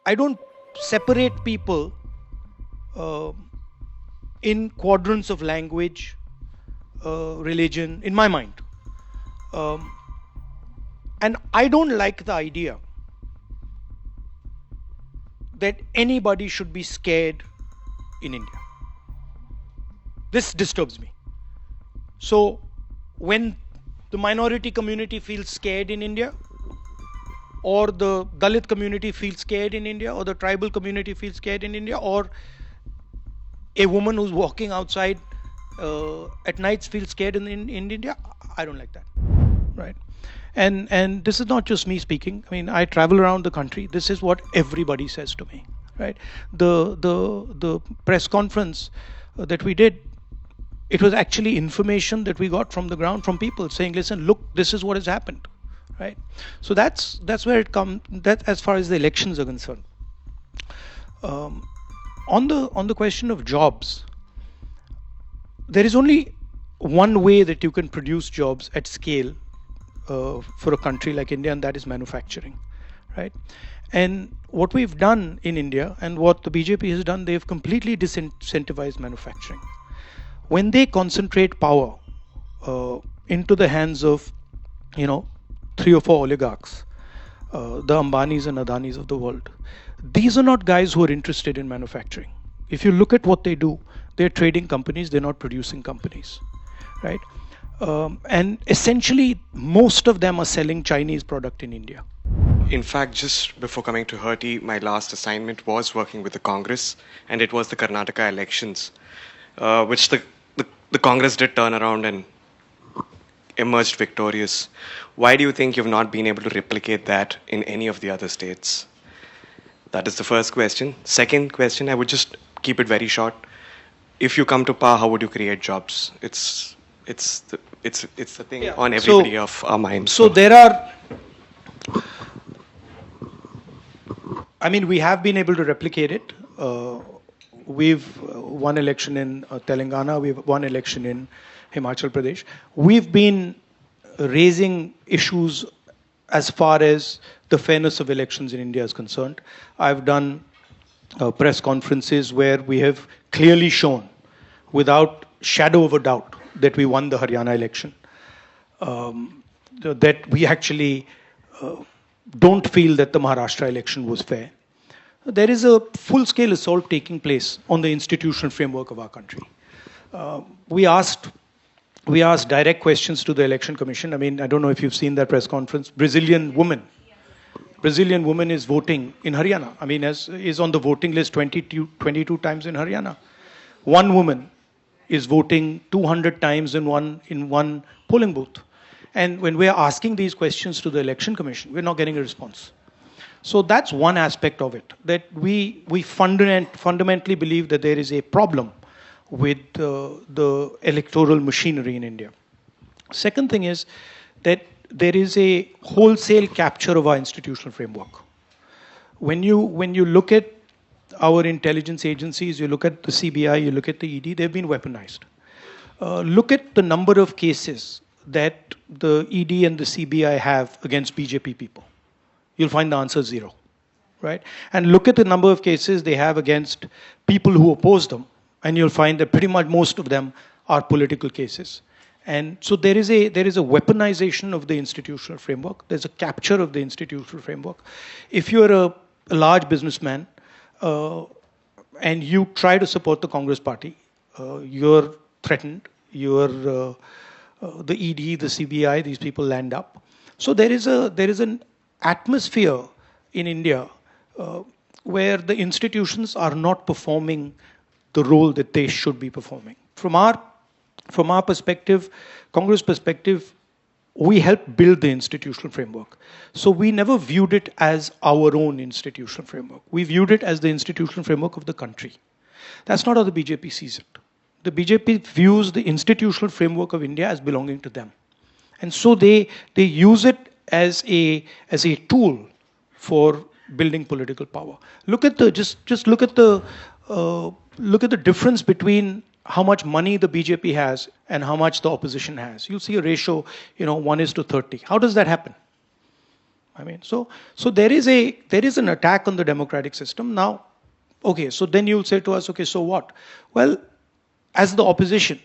I don't separate people uh, in quadrants of language, religion, in my mind. Um, and I don't like the idea that anybody should be scared in India. This disturbs me. So when the minority community feels scared in India, or the Dalit community feels scared in India, or the tribal community feels scared in India, or a woman who's walking outside at nights feels scared in India, I don't like that, right? And this is not just me speaking. I mean, I travel around the country. This is what everybody says to me, right? The press conference that we did, it was actually information that we got from the ground from people saying, listen, look, this is what has happened, right? So that's where it comes. That as far as the elections are concerned. Um, on the question of jobs, there is only one way that you can produce jobs at scale for a country like India, and that is manufacturing, right? And what we've done in India and what the BJP has done, they've completely disincentivized manufacturing. When they concentrate power into the hands of, you know, 3 or 4 oligarchs, the Ambanis and Adanis of the world, these are not guys who are interested in manufacturing. If you look at what they do, they're trading companies, they're not producing companies, right? And essentially, most of them are selling Chinese product in India. In fact, just before coming to Hertie, my last assignment was working with the Congress, and it was the Karnataka elections, which the Congress did turn around and emerged victorious. Why do you think you've not been able to replicate that in any of the other states? That is the first question. Second question, I would just keep it very short. If you come to power, how would you create jobs? It's the thing on everybody of our minds. So there are, I mean, we have been able to replicate it. We've won election in Telangana. We've won election in Himachal Pradesh. We've been raising issues as far as the fairness of elections in India is concerned. I've done press conferences where we have clearly shown, without shadow of a doubt, that we won the Haryana election. That we actually don't feel that the Maharashtra election was fair. There is a full-scale assault taking place on the institutional framework of our country. We asked direct questions to the election commission. I mean, I don't know if you've seen that press conference. Brazilian woman is voting in Haryana. I mean, is on the voting list 22 times in Haryana. One woman is voting 200 times in one polling booth. And when we're asking these questions to the election commission, we're not getting a response. So that's one aspect of it, that we fundamentally believe that there is a problem with the electoral machinery in India. Second thing is that there is a wholesale capture of our institutional framework. When you look at our intelligence agencies, you look at the CBI, you look at the ED, they've been weaponized. Look at the number of cases that the ED and the CBI have against BJP people. You'll find the answer 0, right? And look at the number of cases they have against people who oppose them, and you'll find that pretty much most of them are political cases. And so there is a weaponization of the institutional framework. There's a capture of the institutional framework. If you're a large businessman and you try to support the Congress party, you're threatened. The ED, the CBI, these people land up. So there is an atmosphere in India where the institutions are not performing the role that they should be performing. From our perspective, Congress perspective, we helped build the institutional framework. So we never viewed it as our own institutional framework. We viewed it as the institutional framework of the country. That's not how the BJP sees it. The BJP views the institutional framework of India as belonging to them. And so they use it as a tool for building political power. Look at the difference between how much money the BJP has and how much the opposition has. You'll see a ratio, 1:30. How does that happen? I mean, so there is an attack on the democratic system. Now, okay, so then you'll say to us, okay, so what? Well, as the opposition,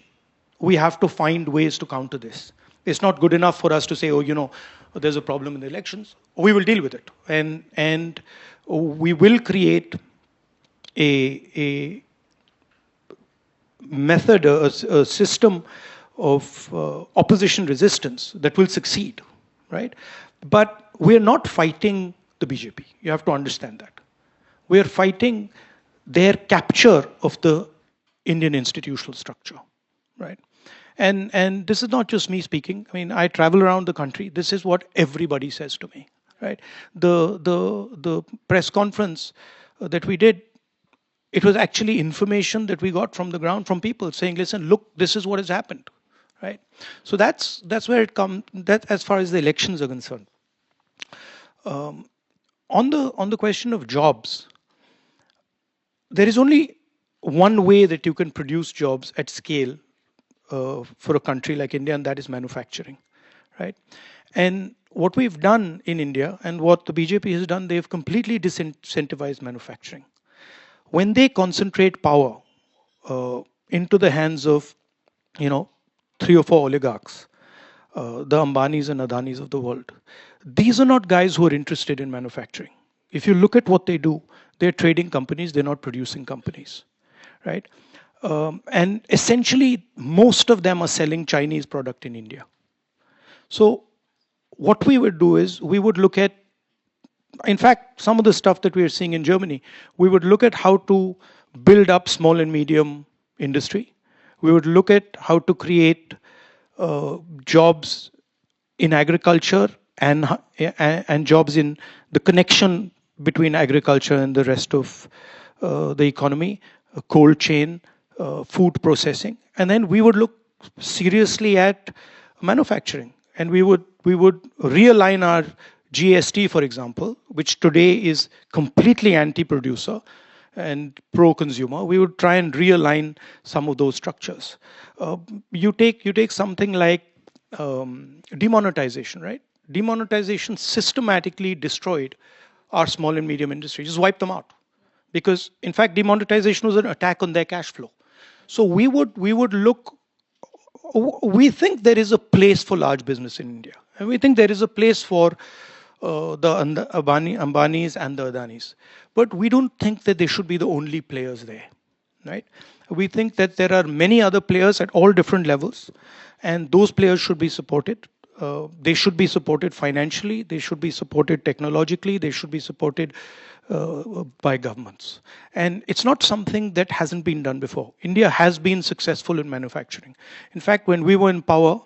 we have to find ways to counter this. It's not good enough for us to say, oh, there's a problem in the elections. We will deal with it, and we will create a method, a system of opposition resistance that will succeed, right? But we're not fighting the BJP. You have to understand that. We're fighting their capture of the Indian institutional structure, right? And this is not just me speaking. I mean, I travel around the country. This is what everybody says to me, right? The press conference that we did, it was actually information that we got from the ground from people saying, listen, look, this is what has happened, right? So that's where it comes. That as far as the elections are concerned. On the question of jobs, there is only one way that you can produce jobs at scale for a country like India, and that is manufacturing, right? And what we've done in India and what the BJP has done, they've completely disincentivized manufacturing. When they concentrate power into the hands of, 3 or 4 oligarchs, the Ambanis and Adanis of the world, these are not guys who are interested in manufacturing. If you look at what they do, they're trading companies, they're not producing companies, right? And essentially, most of them are selling Chinese product in India. So what we would do is we would look at, in fact, some of the stuff that we are seeing in Germany, we would look at how to build up small and medium industry. We would look at how to create jobs in agriculture and jobs in the connection between agriculture and the rest of the economy, cold chain, food processing, and then we would look seriously at manufacturing, and we would realign our GST, for example, which today is completely anti-producer and pro-consumer. We would try and realign some of those structures. You take something like demonetization, right? Demonetization systematically destroyed our small and medium industry, just wiped them out. Because, in fact, demonetization was an attack on their cash flow. So we would look, we think there is a place for large business in India. And we think there is a place for the Ambanis and the Adanis. But we don't think that they should be the only players there, right? We think that there are many other players at all different levels, and those players should be supported. They should be supported financially, they should be supported technologically, they should be supported by governments. And it's not something that hasn't been done before. India has been successful in manufacturing. In fact, when we were in power,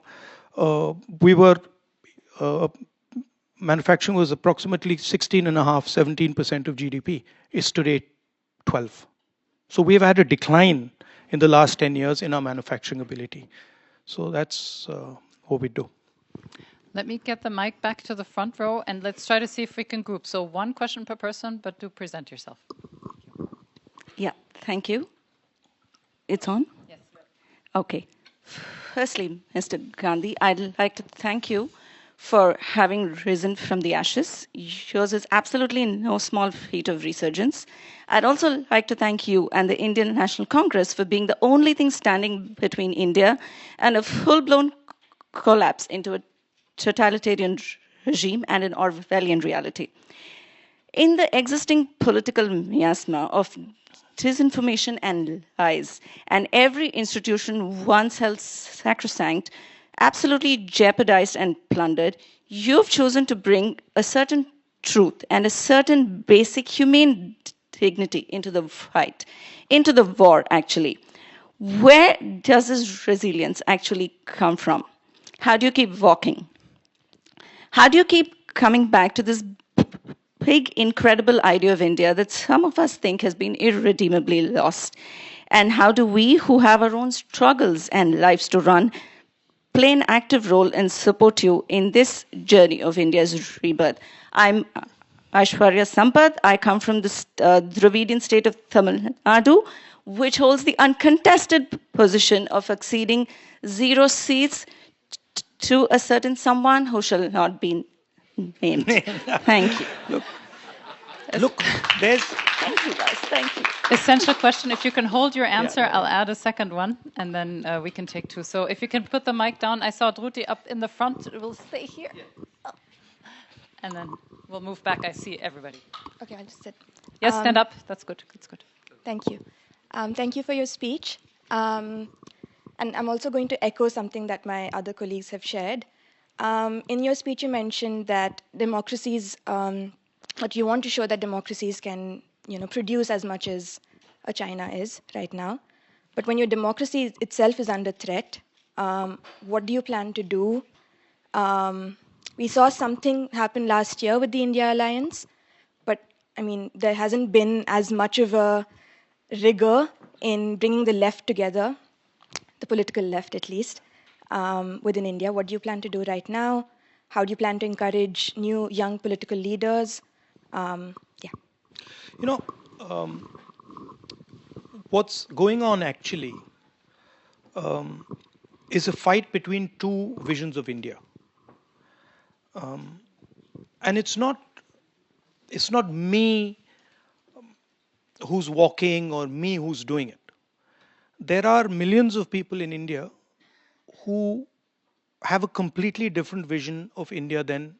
manufacturing was approximately 16.5–17% of GDP. It's today 12. So we've had a decline in the last 10 years in our manufacturing ability. So that's what we do. Let me get the mic back to the front row, and let's try to see if we can group. So one question per person, but do present yourself. Yeah, thank you. It's on? Yes. Okay. Firstly, Mr. Gandhi, I'd like to thank you for having risen from the ashes. Yours is absolutely no small feat of resurgence. I'd also like to thank you and the Indian National Congress for being the only thing standing between India and a full-blown collapse into a totalitarian regime and an Orwellian reality. In the existing political miasma of disinformation and lies, and every institution once held sacrosanct, absolutely jeopardized and plundered, you've chosen to bring a certain truth and a certain basic humane dignity into the fight, into the war, actually. Where does this resilience actually come from? How do you keep walking? How do you keep coming back to this big, incredible idea of India that some of us think has been irredeemably lost? And how do we, who have our own struggles and lives to run, play an active role and support you in this journey of India's rebirth? I'm Aishwarya Sampath. I come from the Dravidian state of Tamil Nadu, which holds the uncontested position of acceding 0 seats to a certain someone who shall not be named. Thank you. Look, there's... Thank you, guys. Thank you. Essential question. If you can hold your answer, I'll add a second one, and then we can take two. So if you can put the mic down. I saw Druti up in the front. We'll stay here. And then we'll move back. I see everybody. Okay, I'll just sit. Yes, stand up. That's good. That's good. Thank you. Thank you for your speech. And I'm also going to echo something that my other colleagues have shared. In your speech, you mentioned that democracies, that you want to show that democracies can, produce as much as China is right now. But when your democracy itself is under threat, what do you plan to do? We saw something happen last year with the India alliance, but there hasn't been as much of a rigor in bringing the left together, the political left at least, within India. What do you plan to do right now? How do you plan to encourage new young political leaders? What's going on actually is a fight between two visions of India. And it's not me who's walking or me who's doing it. There are millions of people in India who have a completely different vision of India than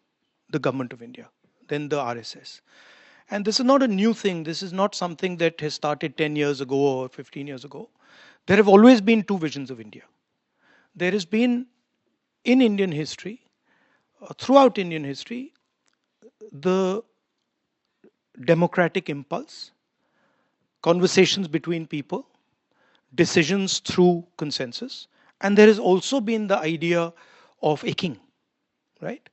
the government of India, than the RSS. And this is not a new thing. This is not something that has started 10 years ago or 15 years ago. There have always been two visions of India. There has been, in Indian history, throughout Indian history, the democratic impulse, conversations between people, decisions through consensus, and there has also been the idea of a king, right?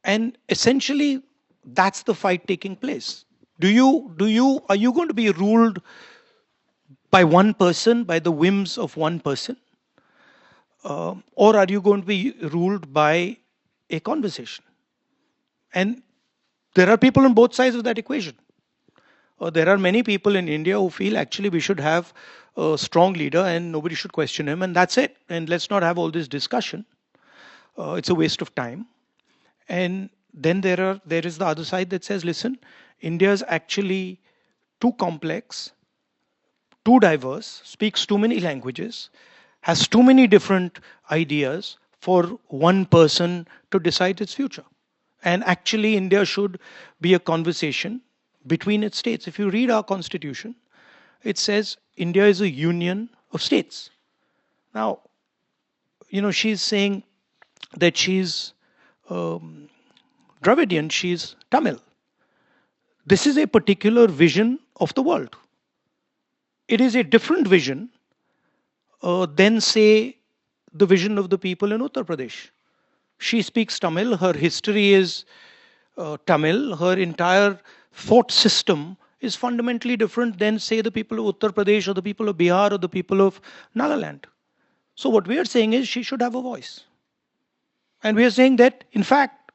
And essentially, that's the fight taking place. Are you going to be ruled by one person, by the whims of one person? Or are you going to be ruled by a conversation? And there are people on both sides of that equation. There are many people in India who feel actually we should have a strong leader and nobody should question him, and that's it. And let's not have all this discussion. It's a waste of time. And then there is the other side that says, listen, India is actually too complex, too diverse, speaks too many languages, has too many different ideas for one person to decide its future. And actually, India should be a conversation between its states. If you read our constitution, it says India is a union of states. Now, she's saying that she's Dravidian, she's Tamil. This is a particular vision of the world. It is a different vision than, say, the vision of the people in Uttar Pradesh. She speaks Tamil, her history is Tamil, her entire thought system is fundamentally different than, say, the people of Uttar Pradesh or the people of Bihar or the people of Nagaland. So what we are saying is she should have a voice. And we are saying that, in fact,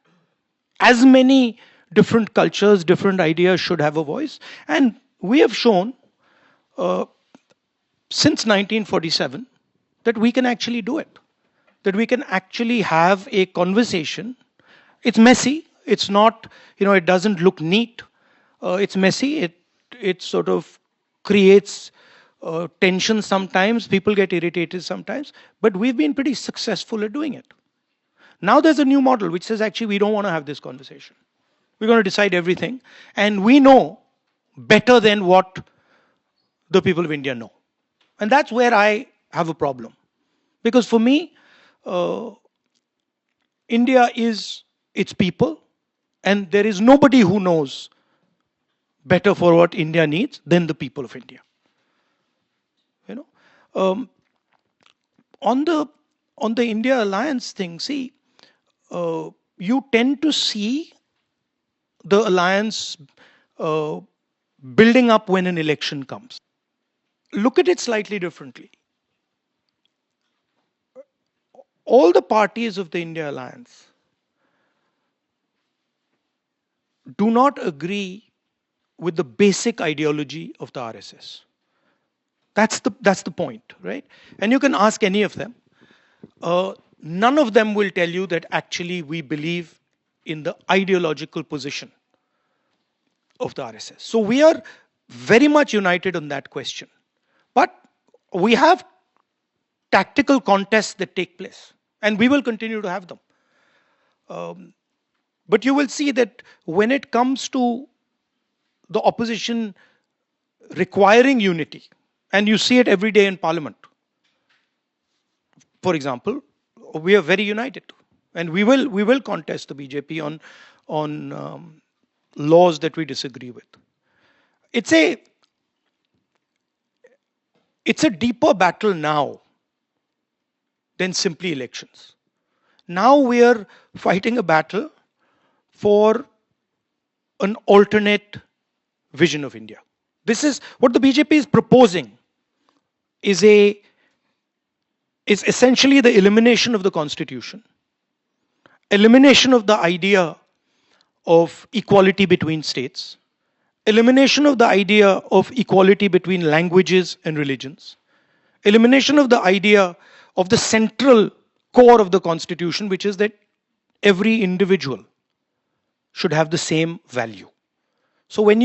as many different cultures, different ideas should have a voice. And we have shown since 1947 that we can actually do it. That we can actually have a conversation. It's messy. It's not, it doesn't look neat. It's messy. It sort of creates tension sometimes. People get irritated sometimes. But we've been pretty successful at doing it. Now there's a new model which says, actually, we don't want to have this conversation. We're going to decide everything. And we know better than what the people of India know. And that's where I have a problem. Because for me, India is its people. And there is nobody who knows better for what India needs than the people of India. On the India alliance thing, see, you tend to see the alliance building up when an election comes. Look at it slightly differently. All the parties of the India alliance do not agree with the basic ideology of the RSS. That's the point, right? And you can ask any of them. None of them will tell you that actually we believe in the ideological position of the RSS. So we are very much united on that question. But we have tactical contests that take place, and we will continue to have them. But you will see that when it comes to the opposition requiring unity, and you see it every day in Parliament, for example, we are very united, and we will contest the BJP on laws that we disagree with. It's a deeper battle now than simply elections. Now we are fighting a battle for an alternate vision of India. This is what the BJP is proposing, is essentially the elimination of the constitution, elimination of the idea of equality between states, elimination of the idea of equality between languages and religions, elimination of the idea of the central core of the constitution, which is that every individual should have the same value. So when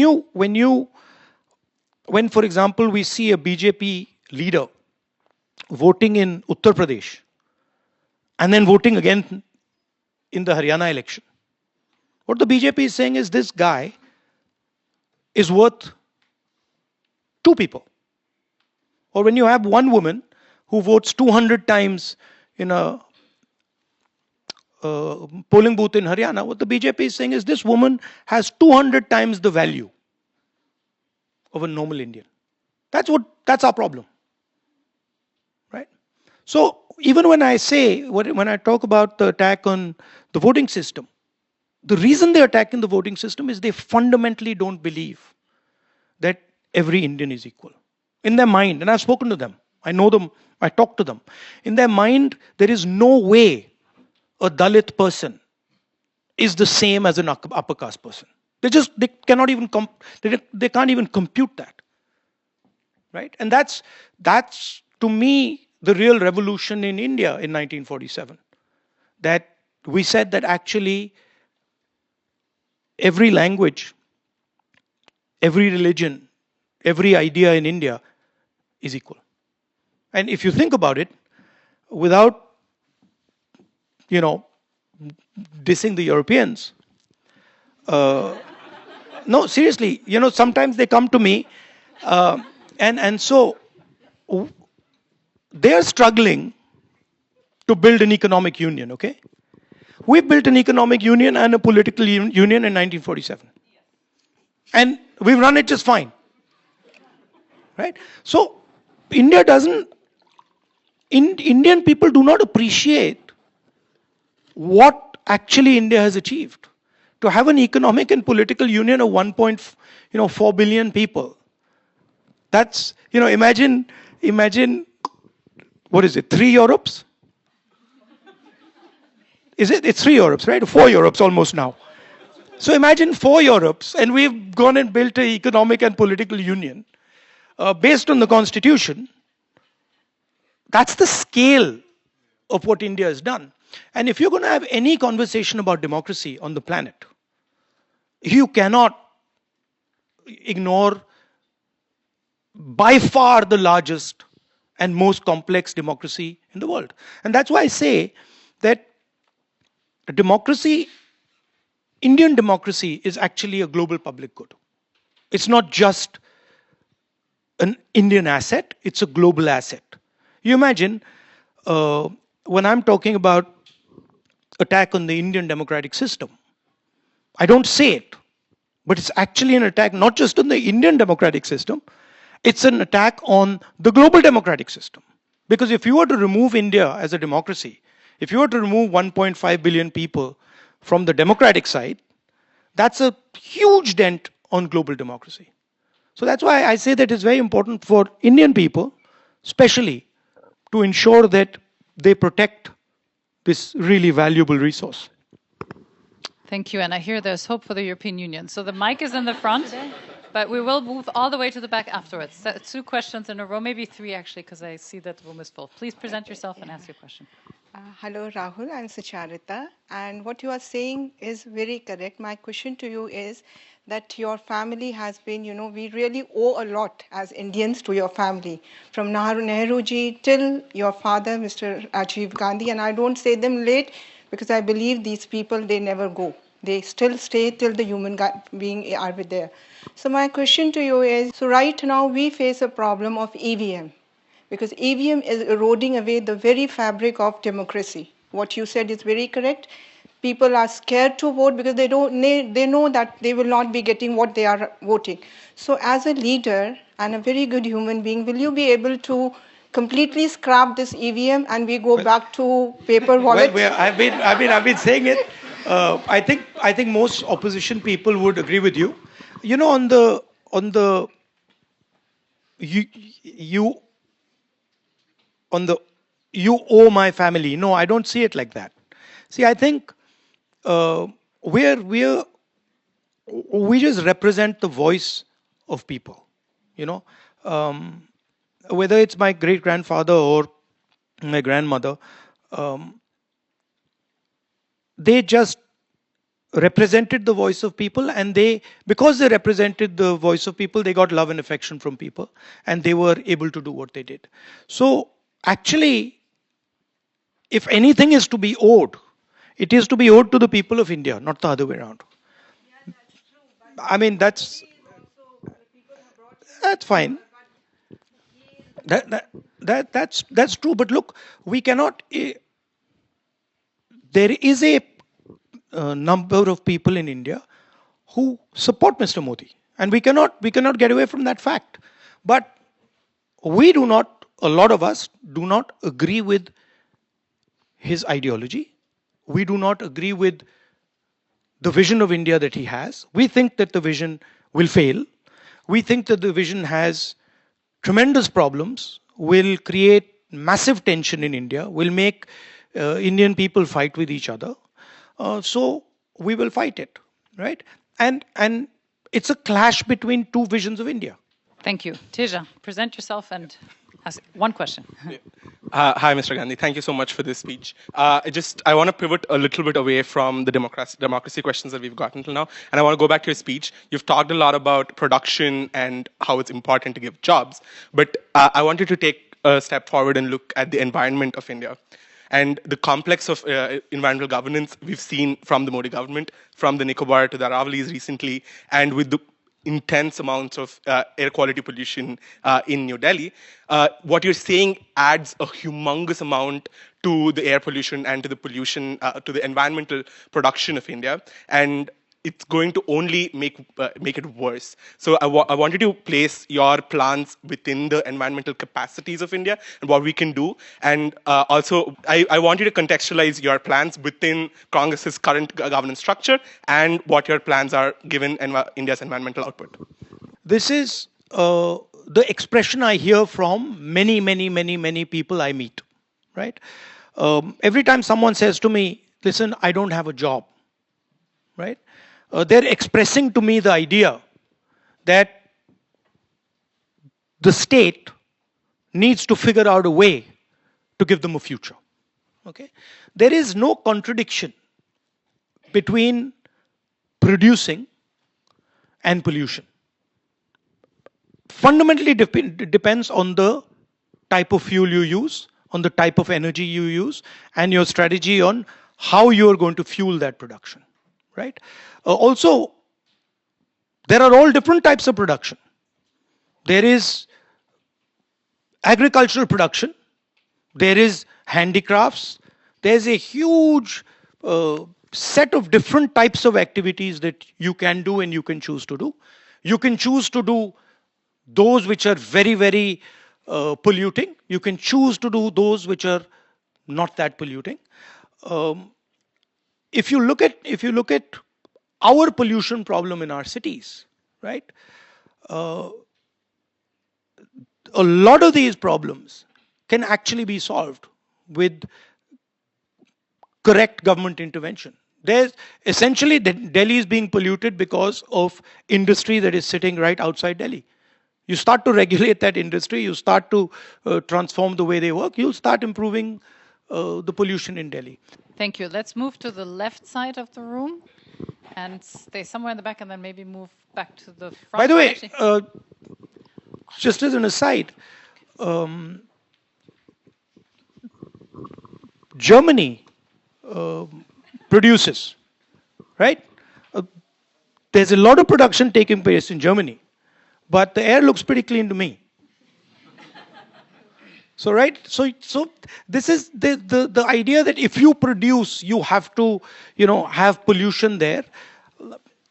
for example, we see a BJP leader voting in Uttar Pradesh and then voting again in the Haryana election, what the BJP is saying is this guy is worth two people. Or when you have one woman who votes 200 times in a polling booth in Haryana, what the BJP is saying is this woman has 200 times the value of a normal Indian. That's our problem. Right? So even when I talk about the attack on the voting system, the reason they're attacking the voting system is they fundamentally don't believe that every Indian is equal. In their mind, and I've spoken to them, I know them, I talk to them. In their mind, there is no way a Dalit person is the same as an upper caste person. They can't even compute that. Right? And that's to me the real revolution in India in 1947. That we said that actually every language, every religion, every idea in India is equal. And if you think about it, without dissing the Europeans, no, seriously, sometimes they come to me and so they're struggling to build an economic union, okay? We built an economic union and a political union in 1947. And we've run it just fine. Right? So, Indian people do not appreciate what actually India has achieved. To have an economic and political union of 1.4 billion people. That's, imagine, what is it, 3 Europes? It's 3 Europes, right? 4 Europes almost now. So imagine 4 Europes, and we've gone and built an economic and political union based on the constitution. That's the scale of what India has done. And if you're going to have any conversation about democracy on the planet, you cannot ignore by far the largest and most complex democracy in the world. And that's why I say that democracy, Indian democracy, is actually a global public good. It's not just an Indian asset, it's a global asset. You imagine, when I'm talking about attack on the Indian democratic system, I don't say it, but it's actually an attack not just on the Indian democratic system, it's an attack on the global democratic system. Because if you were to remove India as a democracy, if you were to remove 1.5 billion people from the democratic side, that's a huge dent on global democracy. So that's why I say that it's very important for Indian people, especially, to ensure that they protect this really valuable resource. Thank you. And I hear there's hope for the European Union. So the mic is in the front, but we will move all the way to the back afterwards. 2 questions in a row, maybe 3 actually, because I see that the room is full. Please present yourself and ask your question. Hello, Rahul. I'm Sucharita. And what you are saying is very correct. My question to you is that your family has been, we really owe a lot as Indians to your family, from Nehru ji till your father, Mr. Rajiv Gandhi. And I don't say them late because I believe these people, they never go. They still stay till the human being are there. So my question to you is, so right now we face a problem of EVM because EVM is eroding away the very fabric of democracy. What you said is very correct. People are scared to vote because they know that they will not be getting what they are voting. So as a leader and a very good human being, will you be able to completely scrap this EVM and we go back to paper wallets? I've been saying it. I think most opposition people would agree with you. You know, on the you on the you owe my family. No, I don't see it like that. See, I think uh, we're we just represent the voice of people. You know, um, whether it's my great grandfather or my grandmother, um, they just represented the voice of people, and they, because they represented the voice of people, they got love and affection from people, and they were able to do what they did. So actually, if anything is to be owed, it is to be owed to the people of India, not the other way around. I mean, that's fine. That's true. But look, we cannot. There is a number of people in India who support Mr. Modi, and we cannot get away from that fact. But we do not. A lot of us do not agree with his ideology. We do not agree with the vision of India that he has. We think that the vision will fail. We think that the vision has tremendous problems, will create massive tension in India, will make Indian people fight with each other. So we will fight it, right? And it's a clash between two visions of India. Thank you. Teja, present yourself and ask one question. Hi, Mr. Gandhi. Thank you so much for this speech. I want to pivot a little bit away from the democracy questions that we've gotten till now, and I want to go back to your speech. You've talked a lot about production and how it's important to give jobs, but I wanted to take a step forward and look at the environment of India. And the complex of environmental governance we've seen from the Modi government, from the Nicobar to the Aravallis recently, and with the intense amounts of air quality pollution in New Delhi. What you're saying adds a humongous amount to the air pollution and to the pollution, to the environmental production of India. And it's going to only make it worse. So I wanted to place your plans within the environmental capacities of India and what we can do. And also, I want you to contextualize your plans within Congress's current governance structure and what your plans are given India's environmental output. This is the expression I hear from many people I meet, right? Every time someone says to me, listen, I don't have a job, right? They're expressing to me the idea that the state needs to figure out a way to give them a future. Okay? There is no contradiction between producing and pollution. Fundamentally depends on the type of fuel you use, on the type of energy you use, and your strategy on how you are going to fuel that production, right? Also, there are all different types of production. There is agricultural production, there is handicrafts, there's a huge set of different types of activities that you can do and you can choose to do. You can choose to do those which are very polluting. You can choose to do those which are not that polluting. If you look at our pollution problem in our cities, right? A lot of these problems can actually be solved with correct government intervention. There's essentially Delhi is being polluted because of industry that is sitting right outside Delhi. You start to regulate that industry, you start to transform the way they work, you'll start improving the pollution in Delhi. Thank you. Let's move to the left side of the room and stay somewhere in the back and then maybe move back to the front. By the way, Actually, just as an aside, Germany produces, right? There's a lot of production taking place in Germany, but the air looks pretty clean to me. So, right? So this is the idea that if you produce, you have to, have pollution there.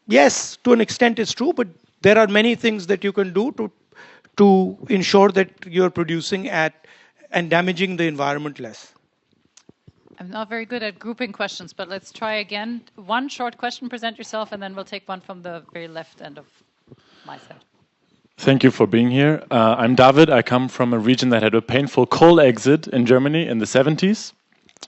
Yes, to an extent it's true, but there are many things that you can do to ensure that you're producing and damaging the environment less. I'm not very good at grouping questions, but let's try again. One short question, present yourself, and then we'll take one from the very left end of my side. Thank you for being here. I'm David. I come from a region that had a painful coal exit in Germany in the 70s.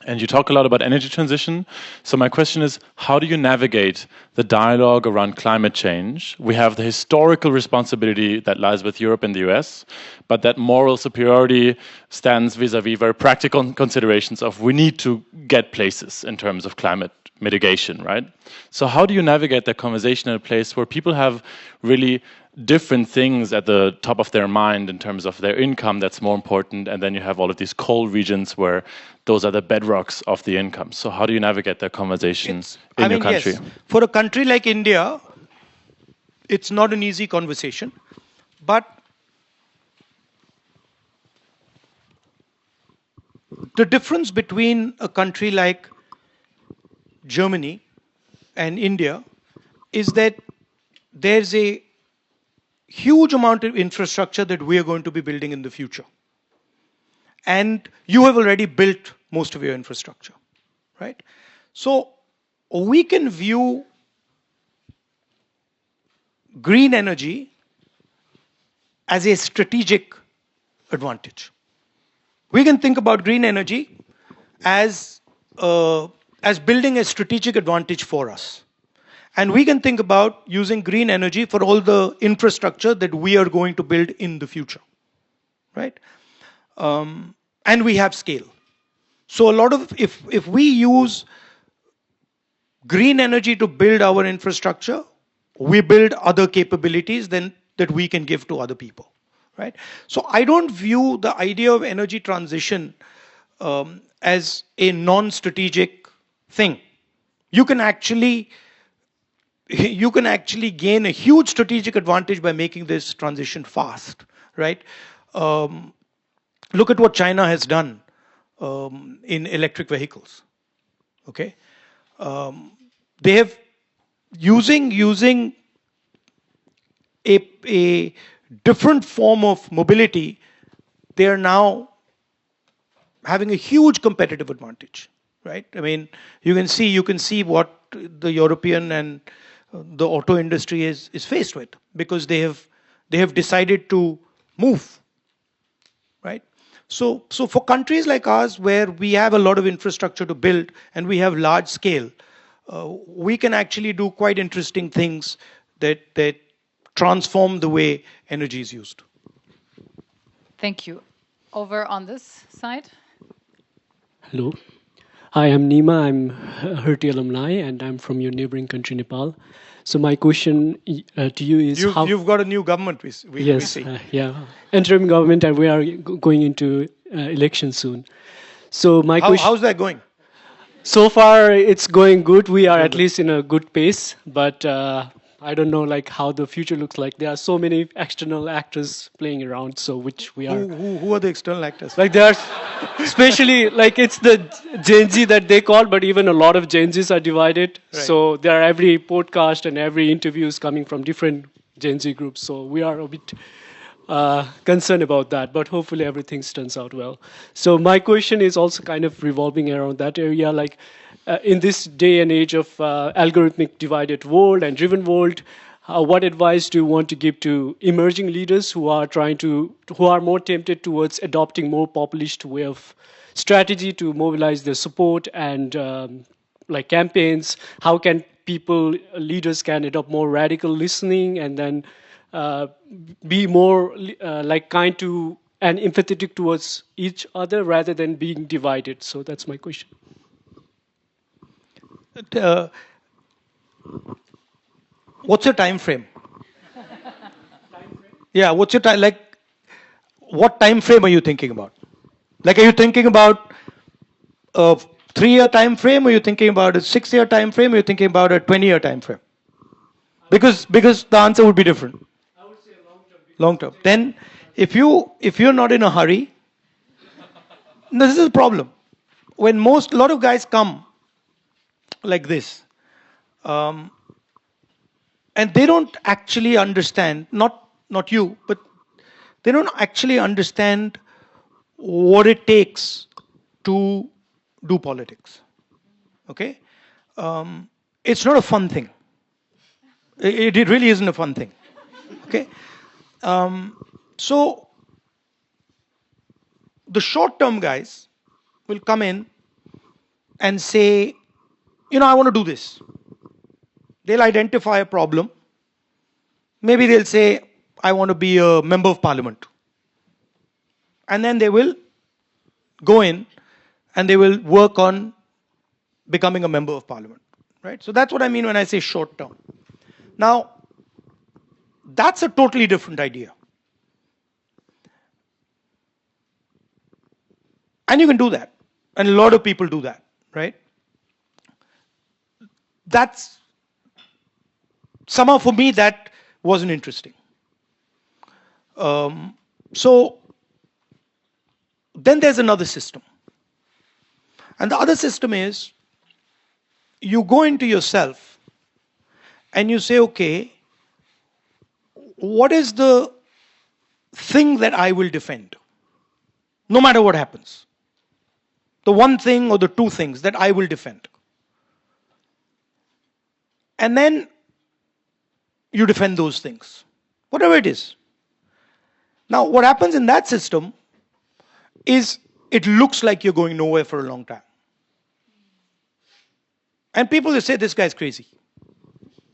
And you talk a lot about energy transition. So my question is, how do you navigate the dialogue around climate change? We have the historical responsibility that lies with Europe and the US, but that moral superiority stands vis-a-vis very practical considerations of we need to get places in terms of climate mitigation, right? So how do you navigate that conversation in a place where people have really different things at the top of their mind in terms of their income that's more important, and then you have all of these coal regions where those are the bedrocks of the income. So how do you navigate that conversation in your country? Yes. For a country like India, it's not an easy conversation, but the difference between a country like Germany and India is that there's a huge amount of infrastructure that we are going to be building in the future. And you have already built most of your infrastructure, right? So we can view green energy as a strategic advantage. We can think about green energy as building a strategic advantage for us. And we can think about using green energy for all the infrastructure that we are going to build in the future, right? And we have scale. So a lot of, if we use green energy to build our infrastructure, we build other capabilities that we can give to other people, right? So I don't view the idea of energy transition as a non-strategic thing. You can actually gain a huge strategic advantage by making this transition fast, right? Look at what China has done in electric vehicles, okay? They have, using a different form of mobility, they are now having a huge competitive advantage, right? I mean, you can see what the European and the auto industry is faced with, because they have decided to move, right? So for countries like ours, where we have a lot of infrastructure to build and we have large scale, we can actually do quite interesting things that transform the way energy is used. Thank you. Over on this side. Hello. Hi, I'm Nima. I'm Hertie alumni, and I'm from your neighboring country, Nepal. So my question to you is how... You've got a new government, we see. Yeah, interim government, and we are going into election soon. So my question... How's that going? So far, it's going good. We are at least in a good pace, but I don't know like how the future looks like. There are so many external actors playing around, so which we are... Who are the external actors? Like there are, especially like it's the Gen Z that they call, but even a lot of Gen Zs are divided. Right. So there are every podcast and every interview is coming from different Gen Z groups. So we are a bit concerned about that, but hopefully everything turns out well. So my question is also kind of revolving around that area, like in this day and age of algorithmic divided world and driven world, what advice do you want to give to emerging leaders who are more tempted towards adopting more populist way of strategy to mobilize their support and like campaigns? How can leaders can adopt more radical listening and then be more like kind to and empathetic towards each other rather than being divided? So that's my question. Uh, what's your time frame? Yeah, what's your time? Like, what time frame are you thinking about? Like, are you thinking about a 3-year time frame? Or are you thinking about a 6-year time frame? Or are you thinking about a 20-year time frame? Because the answer would be different. Long term. Then, if you're not in a hurry, this is a problem. When a lot of guys come like this, um, and they don't actually understand, not you, but they don't actually understand what it takes to do politics. Okay, it's not a fun thing. It really isn't a fun thing. Okay, so the short-term guys will come in and say, I want to do this. They'll identify a problem. Maybe they'll say, I want to be a member of parliament. And then they will go in and they will work on becoming a member of parliament. Right? So that's what I mean when I say short term. Now, that's a totally different idea. And you can do that. And a lot of people do that, right? That's somehow for me that wasn't interesting. So then there's another system. And the other system is you go into yourself and you say, okay, what is the thing that I will defend? No matter what happens. The one thing or the two things that I will defend. And then you defend those things, whatever it is. Now, what happens in that system is it looks like you're going nowhere for a long time. And people will say, this guy's crazy,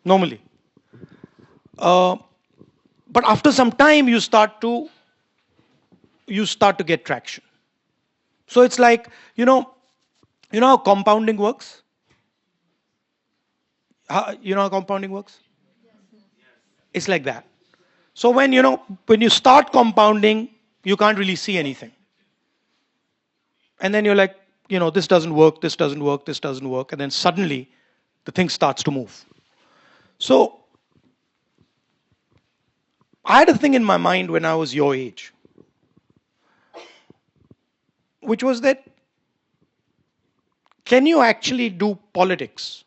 normally. But after some time, you start to get traction. So it's like, you know how compounding works? You know how compounding works? It's like that. So when you start compounding, you can't really see anything. And then you're like, this doesn't work, this doesn't work, this doesn't work. And then suddenly the thing starts to move. So I had a thing in my mind when I was your age, which was that, can you actually do politics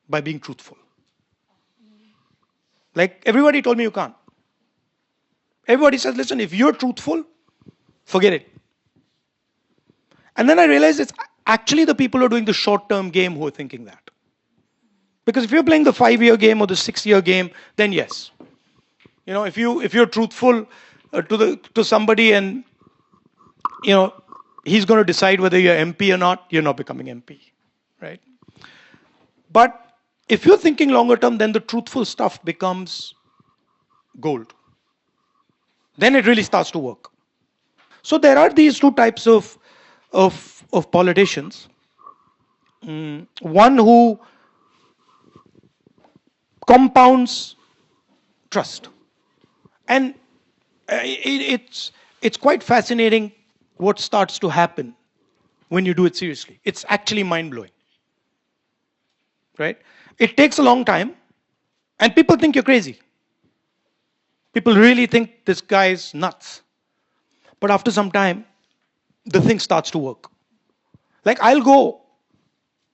by being truthful? Like, everybody told me you can't. Everybody says, listen, if you're truthful, forget it. And then I realized it's actually the people who are doing the short-term game who are thinking that. Because if you're playing the 5-year game or the 6-year game, then yes. If you're truthful to somebody and he's going to decide whether you're MP or not, you're not becoming MP, right? But if you're thinking longer term, then the truthful stuff becomes gold. Then it really starts to work. So there are these two types of politicians. One who compounds trust. And it's quite fascinating what starts to happen when you do it seriously. It's actually mind-blowing. Right? It takes a long time, and people think you're crazy. People really think this guy is nuts. But after some time, the thing starts to work. Like, I'll go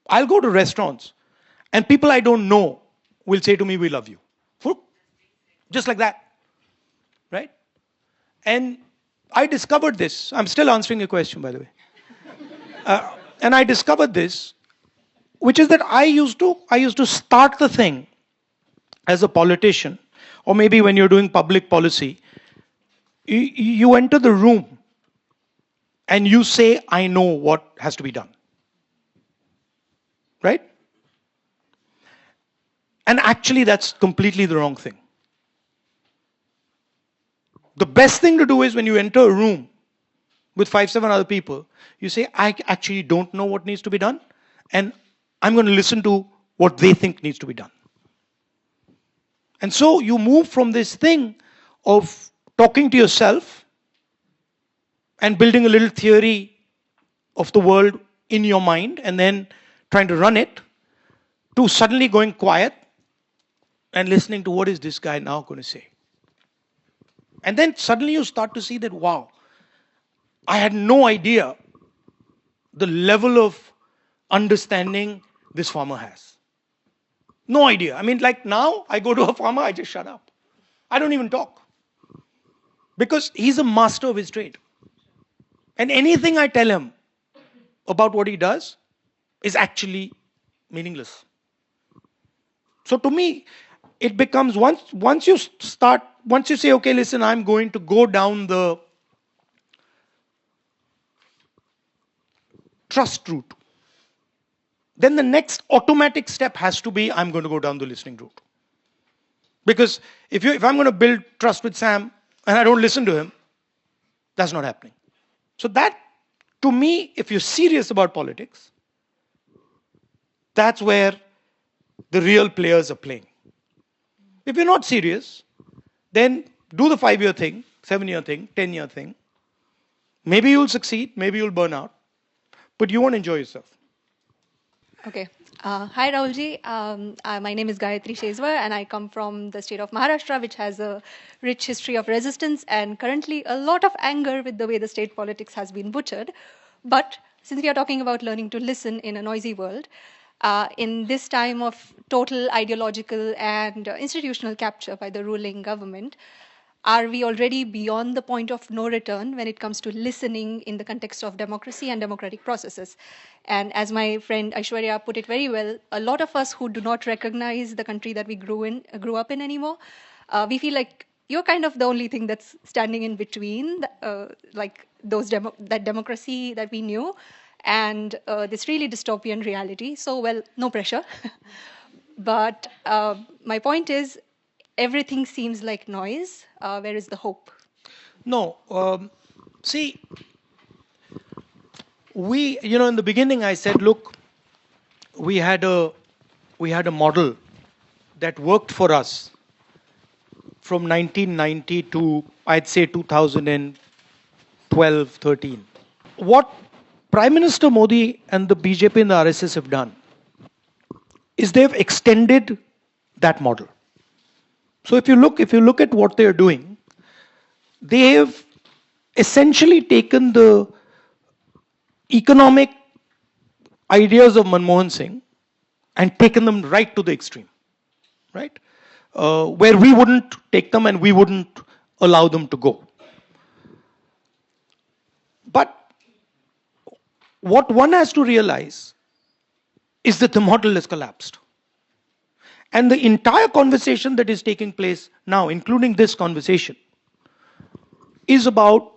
to restaurants, and people I don't know will say to me, we love you. Just like that. Right? And I discovered this. I'm still answering your question, by the way. And I discovered this, which is that I used to start the thing as a politician, or maybe when you're doing public policy, you enter the room and you say, I know what has to be done. Right? And actually, that's completely the wrong thing. the best thing to do is when you enter a room with 5-7 other people, you say, I actually don't know what needs to be done, and I'm going to listen to what they think needs to be done. And so you move from this thing of talking to yourself and building a little theory of the world in your mind and then trying to run it, to suddenly going quiet and listening to what is this guy now going to say. And then suddenly you start to see that, wow, I had no idea the level of understanding this farmer has. No idea. I mean, like now, I go to a farmer, I just shut up. I don't even talk. Because he's a master of his trade. And anything I tell him about what he does is actually meaningless. So to me, it becomes, once you say, okay, listen, I'm going to go down the trust route, then the next automatic step has to be, I'm going to go down the listening route. Because if I'm going to build trust with Sam and I don't listen to him, that's not happening. So that, to me, if you're serious about politics, that's where the real players are playing. If you're not serious, then do the 5-year thing, 7-year thing, 10-year thing. Maybe you'll succeed, maybe you'll burn out, but you won't enjoy yourself. Okay. Hi, Rahulji. My name is Gayatri Shezwar, and I come from the state of Maharashtra, which has a rich history of resistance and currently a lot of anger with the way the state politics has been butchered. But since we are talking about learning to listen in a noisy world, in this time of total ideological and institutional capture by the ruling government, are we already beyond the point of no return when it comes to listening in the context of democracy and democratic processes? And as my friend Aishwarya put it very well, a lot of us who do not recognize the country that we grew up in anymore, we feel like you're kind of the only thing that's standing in between, like that democracy that we knew and this really dystopian reality. So, well, no pressure. But my point is, everything seems like noise. Where is the hope? No. See, in the beginning I said, look, we had a model that worked for us from 1990 to, I'd say, 2012, 13. What Prime Minister Modi and the BJP and the RSS have done is they've extended that model. So if you look at what they're doing, they have essentially taken the economic ideas of Manmohan Singh and taken them right to the extreme, right? Where we wouldn't take them and we wouldn't allow them to go. But what one has to realize is that the model has collapsed. And the entire conversation that is taking place now, including this conversation, is about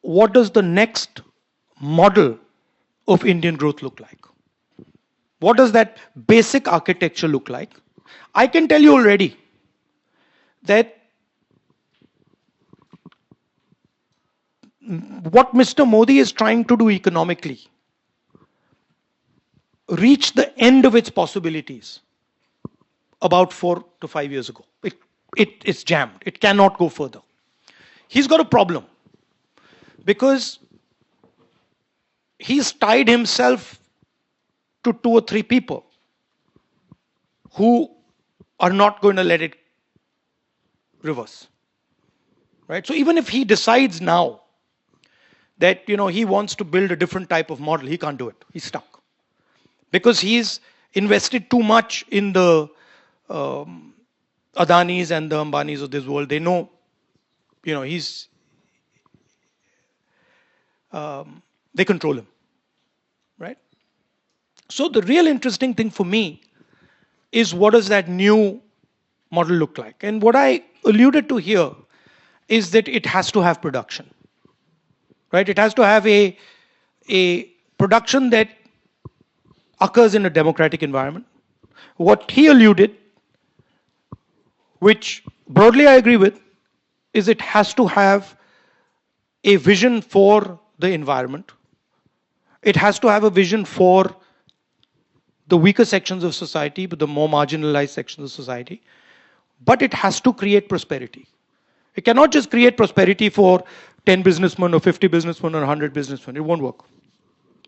what does the next model of Indian growth look like? What does that basic architecture look like? I can tell you already that what Mr. Modi is trying to do economically reached the end of its possibilities about 4 to 5 years ago. It's jammed. It cannot go further. He's got a problem because he's tied himself to 2 or 3 people who are not going to let it reverse. Right? So even if he decides now that he wants to build a different type of model, he can't do it. He's stuck. Because he's invested too much in the Adanis and the Ambanis of this world. They know, they control him, right? So the real interesting thing for me is what does that new model look like? And what I alluded to here is that it has to have production, right? It has to have a production that occurs in a democratic environment. What he alluded, which broadly I agree with, is it has to have a vision for the environment. It has to have a vision for the weaker sections of society, but the more marginalized sections of society. But it has to create prosperity. It cannot just create prosperity for 10 businessmen or 50 businessmen or 100 businessmen. It won't work.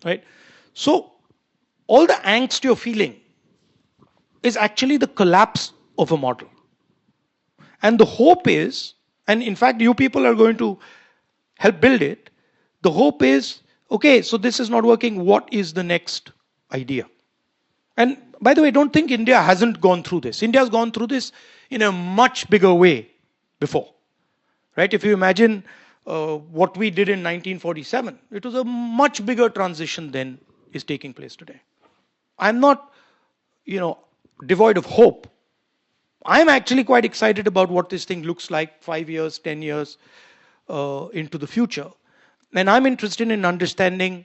Right? So, all the angst you're feeling is actually the collapse of a model. And the hope is, and in fact, you people are going to help build it. The hope is, okay, so this is not working. What is the next idea? And by the way, don't think India hasn't gone through this. India has gone through this in a much bigger way before. Right? If you imagine what we did in 1947, it was a much bigger transition than is taking place today. I'm not, devoid of hope. I'm actually quite excited about what this thing looks like 5 years, 10 years into the future. And I'm interested in understanding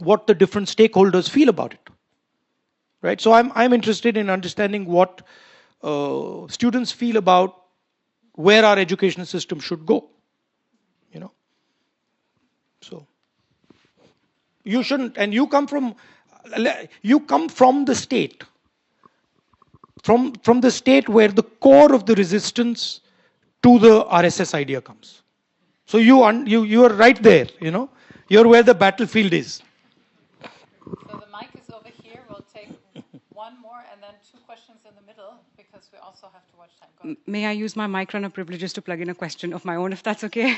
what the different stakeholders feel about it. Right? So I'm interested in understanding what students feel about where our education system should go. So you shouldn't, and you come from the state. From the state where the core of the resistance to the RSS idea comes. So you are right there, You're where the battlefield is. So the mic is over here. We'll take one more and then two questions in the middle because we also have to watch time. Go ahead. May I use my mic runner privileges to plug in a question of my own, if that's okay?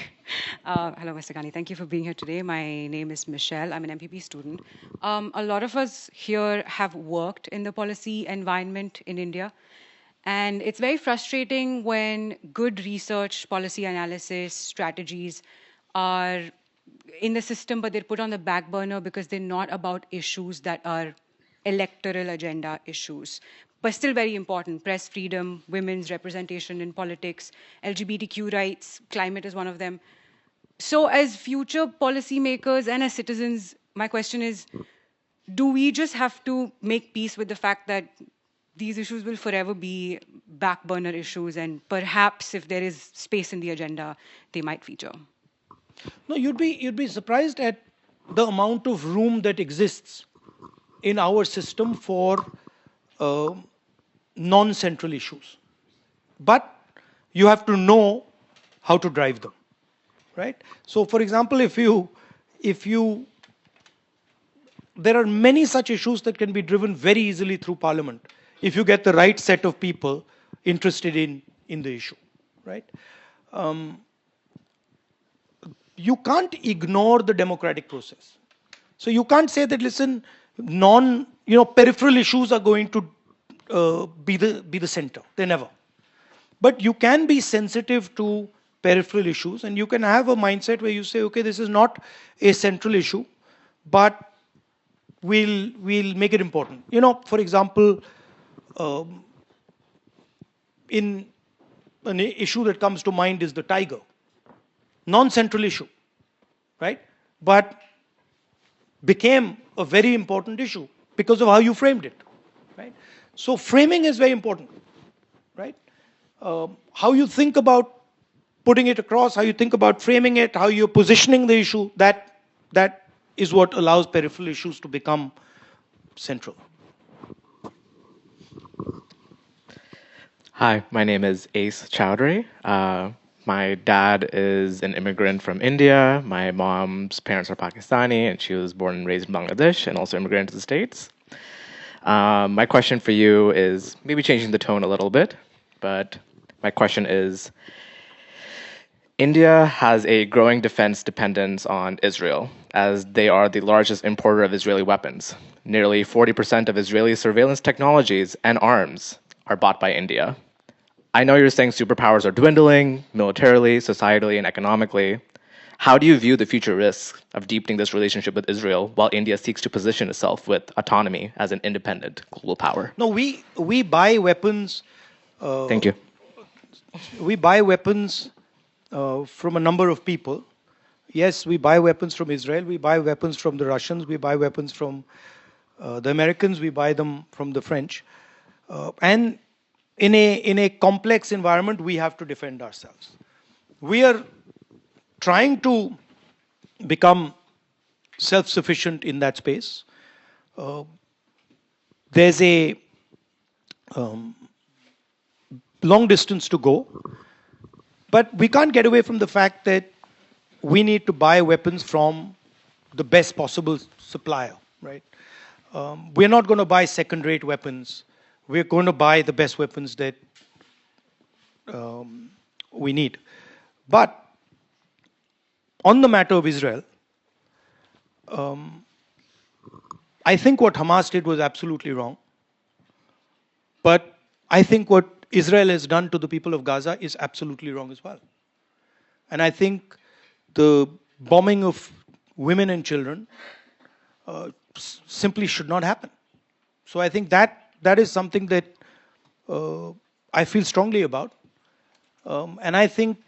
Hello, Mr. Gandhi. Thank you for being here today. My name is Michelle. I'm an MPP student. A lot of us here have worked in the policy environment in India. And it's very frustrating when good research, policy analysis, strategies are in the system, but they're put on the back burner because they're not about issues that are electoral agenda issues, but still very important. Press freedom, women's representation in politics, LGBTQ rights, climate is one of them. So as future policymakers and as citizens, my question is, do we just have to make peace with the fact that these issues will forever be back burner issues, and perhaps if there is space in the agenda, they might feature? No, you'd be surprised at the amount of room that exists in our system for non-central issues. But you have to know how to drive them, right? So, for example, there are many such issues that can be driven very easily through Parliament if you get the right set of people interested in the issue, right? You can't ignore the democratic process. So you can't say that, listen, peripheral issues are going to be the center. They never. But you can be sensitive to peripheral issues, and you can have a mindset where you say, okay, this is not a central issue, but we'll make it important. For example, in an issue that comes to mind is the tiger. Non-central issue, right? But became a very important issue because of how you framed it, right? So framing is very important, right? How you think about putting it across, how you think about framing it, how you're positioning the issue, that is what allows peripheral issues to become central. Hi, my name is Ace Chowdhury. My dad is an immigrant from India. My mom's parents are Pakistani, and she was born and raised in Bangladesh and also immigrated to the States. My question for you is maybe changing the tone a little bit, but my question is, India has a growing defense dependence on Israel, as they are the largest importer of Israeli weapons. Nearly 40% of Israeli surveillance technologies and arms are bought by India. I know you're saying superpowers are dwindling, militarily, societally, and economically. How do you view the future risks of deepening this relationship with Israel while India seeks to position itself with autonomy as an independent global power? No, we buy weapons. Thank you. We buy weapons from a number of people. Yes, we buy weapons from Israel. We buy weapons from the Russians. We buy weapons from the Americans. We buy them from the French. And in a complex environment, we have to defend ourselves. We are trying to become self-sufficient in that space. There's a long distance to go, but we can't get away from the fact that we need to buy weapons from the best possible supplier, right? We're not going to buy second-rate weapons. We're going to buy the best weapons that we need. But on the matter of Israel, I think what Hamas did was absolutely wrong. But I think what Israel has done to the people of Gaza is absolutely wrong as well. And I think the bombing of women and children simply should not happen. So I think that is something that I feel strongly about. And I think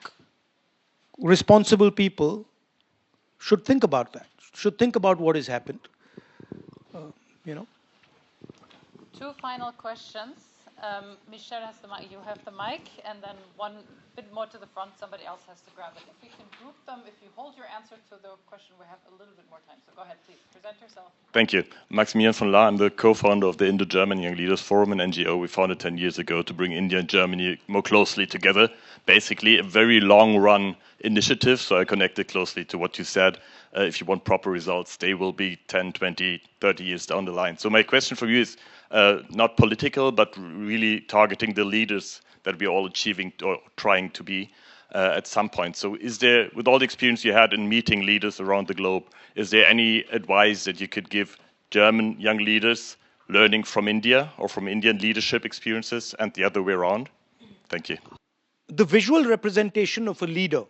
responsible people should think about that, should think about what has happened. You know. Two final questions. Michelle has the mic, you have the mic, and then one bit more to the front, somebody else has to grab it. If we can group them, if you hold your answer to the question, we have a little bit more time. So go ahead, please, present yourself. Thank you. Maximilian von Lahr, I'm the co-founder of the Indo-German Young Leaders Forum, an NGO we founded 10 years ago to bring India and Germany more closely together. Basically, a very long-run initiative, so I connected closely to what you said. If you want proper results, they will be 10, 20, 30 years down the line. So my question for you is not political, but really targeting the leaders that we are all achieving or trying to be at some point. So is there, with all the experience you had in meeting leaders around the globe, is there any advice that you could give German young leaders learning from India or from Indian leadership experiences and the other way around? Thank you. The visual representation of a leader.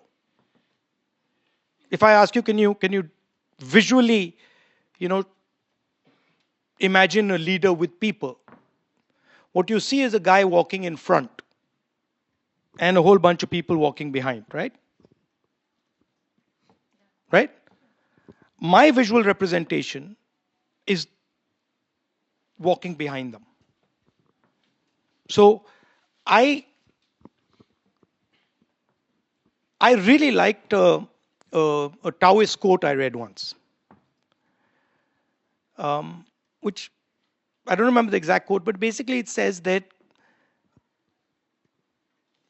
If I ask you, can you visually, imagine a leader with people? What you see is a guy walking in front and a whole bunch of people walking behind, right? Right? My visual representation is walking behind them. So I really liked a Taoist quote I read once, which I don't remember the exact quote, but basically it says that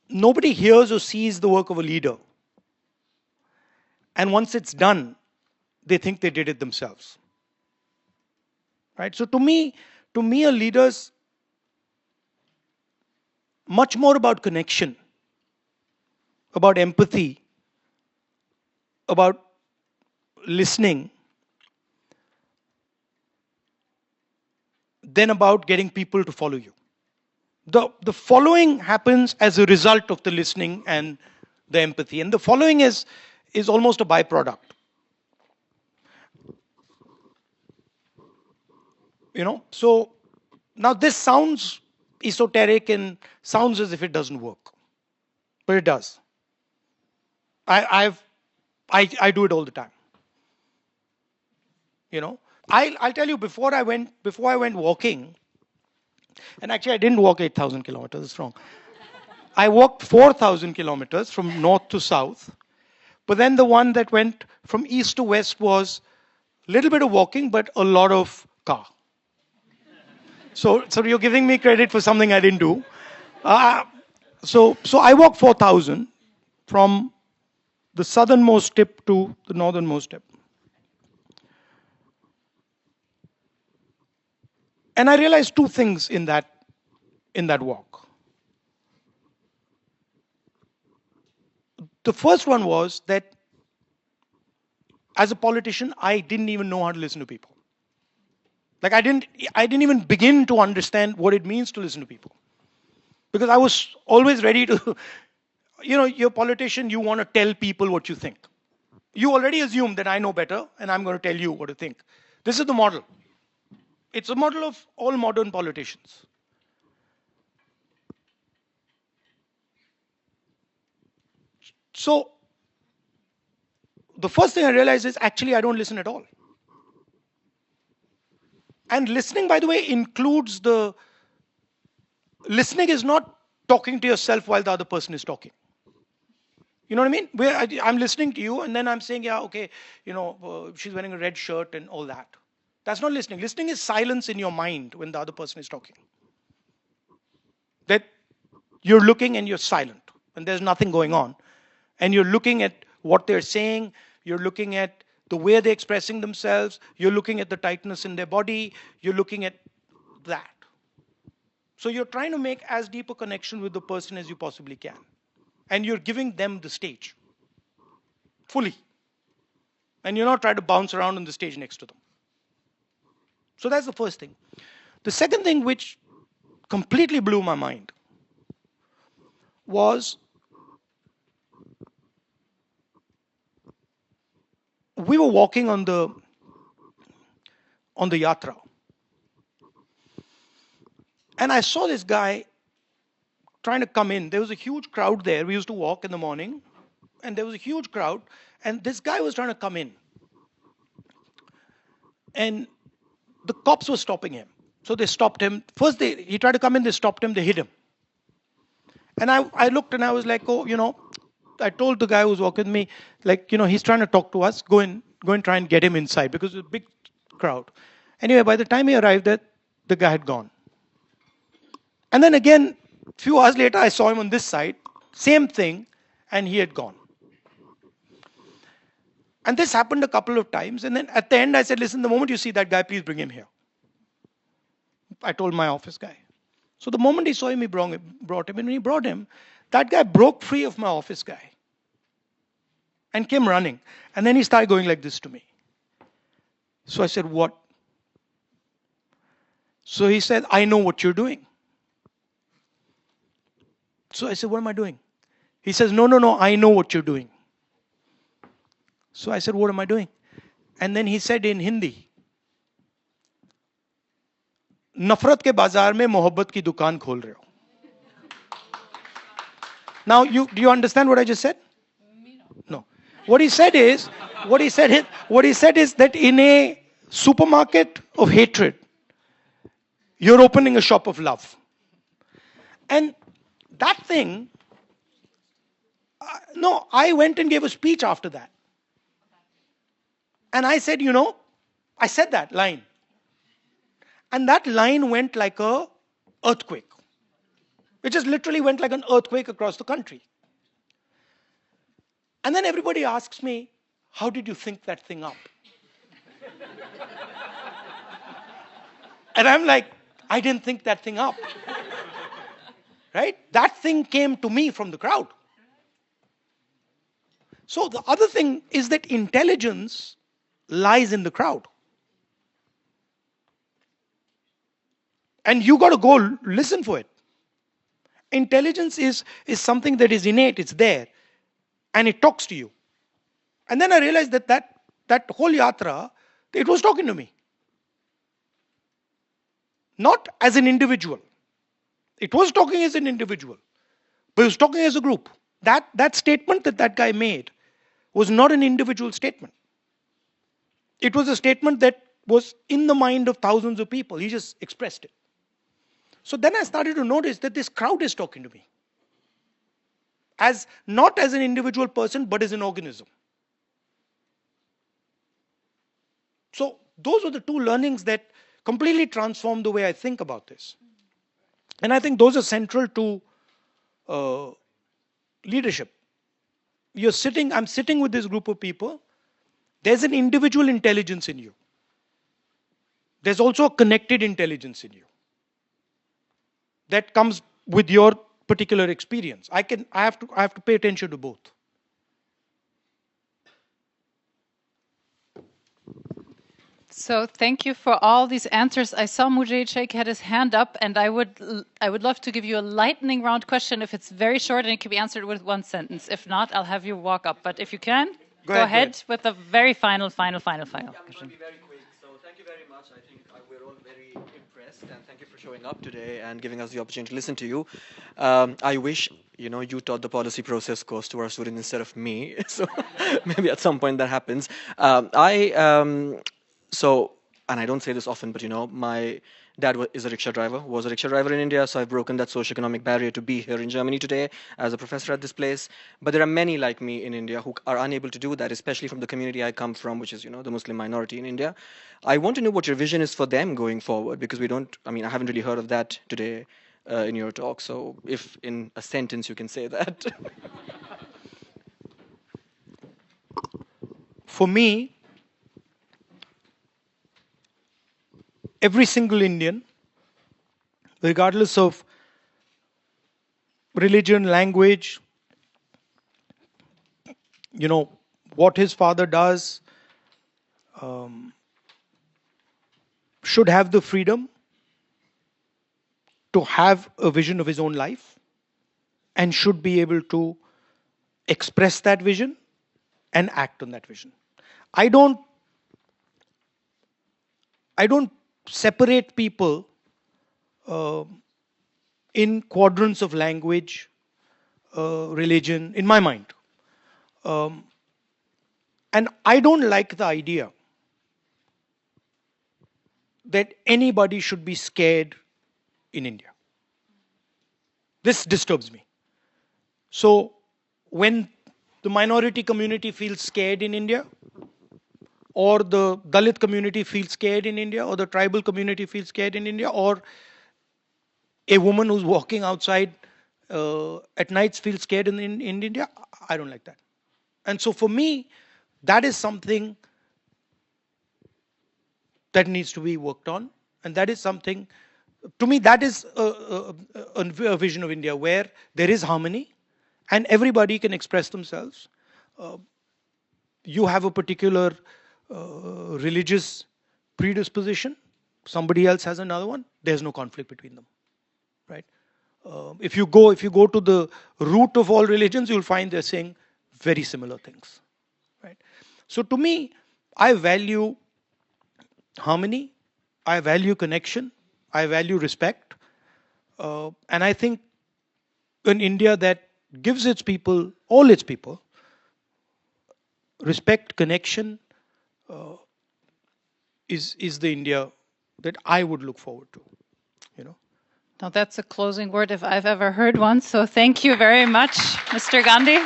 nobody hears or sees the work of a leader. And once it's done, they think they did it themselves. Right? So to me, a leader's much more about connection, about empathy, about listening, than about getting people to follow you. The following happens as a result of the listening and the empathy. And the following is almost a byproduct. So now this sounds esoteric and sounds as if it doesn't work. But it does. I do it all the time. I'll tell you, before I went walking, and actually I didn't walk 8,000 kilometers, it's wrong. I walked 4,000 kilometers from north to south, but then the one that went from east to west was a little bit of walking, but a lot of car. So you're giving me credit for something I didn't do. So I walked 4,000 from the southernmost tip to the northernmost tip. And I realized two things in that walk. The first one was that as a politician, I didn't even know how to listen to people. Like I didn't even begin to understand what it means to listen to people. Because I was always ready to, you're a politician, you want to tell people what you think. You already assume that I know better and I'm going to tell you what to think. This is the model. It's a model of all modern politicians. So the first thing I realized is actually I don't listen at all. And listening, by the way, includes listening is not talking to yourself while the other person is talking. You know what I mean? Where I'm listening to you and then I'm saying, yeah, okay, she's wearing a red shirt and all that. That's not listening. Listening is silence in your mind when the other person is talking. That you're looking and you're silent and there's nothing going on. And you're looking at what they're saying. You're looking at the way they're expressing themselves. You're looking at the tightness in their body. You're looking at that. So you're trying to make as deep a connection with the person as you possibly can. And you're giving them the stage. Fully. And you're not trying to bounce around on the stage next to them. So that's the first thing. The second thing which completely blew my mind was we were walking on the yatra. And I saw this guy trying to come in. There was a huge crowd there. We used to walk in the morning. And there was a huge crowd. And this guy was trying to come in. And the cops were stopping him. So they stopped him. First, he tried to come in. They stopped him. They hit him. And I looked and I was like, oh, I told the guy who was walking with me, like, he's trying to talk to us. Go and try and get him inside because it was a big crowd. Anyway, by the time he arrived there, the guy had gone. And then again, a few hours later, I saw him on this side. Same thing. And he had gone. And this happened a couple of times. And then at the end, I said, listen, the moment you see that guy, please bring him here. I told my office guy. So the moment he saw him, he brought him. And when he brought him, that guy broke free of my office guy. And came running. And then he started going like this to me. So I said, what? So he said, I know what you're doing. So I said, what am I doing? He says, no, I know what you're doing. So I said, what am I doing? And then he said in Hindi, नफरत के बाजार में मोहब्बत की दुकान खोल रहे हो. Now, do you understand what I just said? No. What he said is that in a supermarket of hatred, you're opening a shop of love. And that thing, I went and gave a speech after that. And I said, I said that line. And that line went like a earthquake. It just literally went like an earthquake across the country. And then everybody asks me, how did you think that thing up? And I'm like, I didn't think that thing up. Right? That thing came to me from the crowd. So the other thing is that intelligence lies in the crowd. And you got to go listen for it. Intelligence is something that is innate, it's there. And it talks to you. And then I realized that whole yatra, it was talking to me. Not as an individual. It was talking as an individual. But it was talking as a group. That statement that guy made was not an individual statement. It was a statement that was in the mind of thousands of people. He just expressed it. So then I started to notice that this crowd is talking to me. Not as an individual person, but as an organism. So those were the two learnings that completely transformed the way I think about this. And I think those are central to leadership. I'm sitting with this group of people. There's an individual intelligence in you. There's also a connected intelligence in you. That comes with your particular experience. I have to pay attention to both. So thank you for all these answers. I saw Mujahid Sheikh had his hand up, and I would love to give you a lightning round question if it's very short and it can be answered with one sentence. If not, I'll have you walk up. But if you can, go ahead with the very final question. I'll be very quick. So thank you very much. I think we're all very impressed, and thank you for showing up today and giving us the opportunity to listen to you. I wish you taught the policy process course to our students instead of me. So maybe at some point that happens. And I don't say this often, but my Dad is a rickshaw driver, was a rickshaw driver in India, so I've broken that socioeconomic barrier to be here in Germany today as a professor at this place. But there are many like me in India who are unable to do that, especially from the community I come from, which is, the Muslim minority in India. I want to know what your vision is for them going forward, because I haven't really heard of that today in your talk. So if in a sentence you can say that. For me, every single Indian, regardless of religion, language, what his father does, should have the freedom to have a vision of his own life and should be able to express that vision and act on that vision. I don't separate people in quadrants of language, religion, in my mind. And I don't like the idea that anybody should be scared in India. This disturbs me. So when the minority community feels scared in India, or the Dalit community feels scared in India, or the tribal community feels scared in India, or a woman who's walking outside at nights feels scared in India, I don't like that. And so for me, that is something that needs to be worked on. And that is something, to me, that is a vision of India where there is harmony and everybody can express themselves. You have a particular religious predisposition, somebody else has another one, there's no conflict between them, right? If you go to the root of all religions, you'll find they're saying very similar things, right? So to me, I value harmony, I value connection, I value respect, and I think an India that gives its people, all its people, respect, connection, is the India that I would look forward to, Now that's a closing word if I've ever heard one. So thank you very much, Mr. Gandhi.